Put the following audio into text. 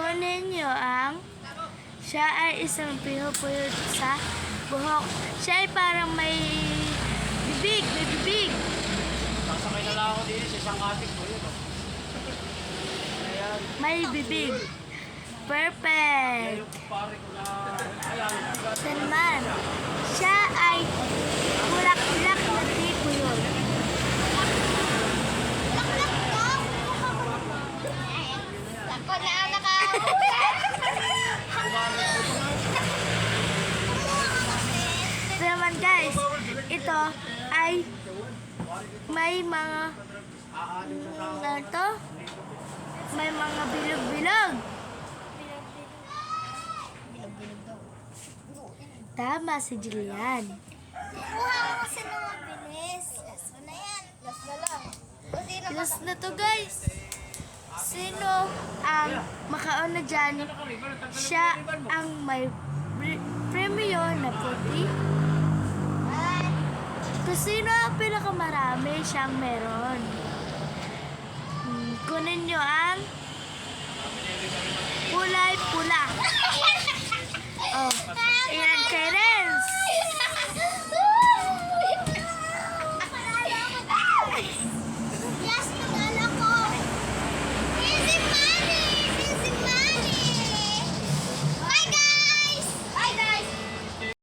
Kunin niyo ang siya ay isang pinupuyot sa buhok. Siya ay parang may bibig, may bibig. Sasakay na lang ako din sa isang atik ko yun. Ayan. May bibig. Perfect. Yung pare ko na... Ayan. Ito naman, siya ay bulak-bulak na tipuyot. Ako na ang naka... Ito naman guys, ito ay may mga may mga bilog-bilog. Tama si Jillian. Kuha ko kasi ng mabilis. Last mo na yan. Last na lang. O sino ba? Last na to guys. Sino ang makauna dyan? Siya ang may premyo na puti. Kung sino ang pinakamarami, siyang meron. Kunin nyo ang kulay pula. Oh, ilan kayo rin?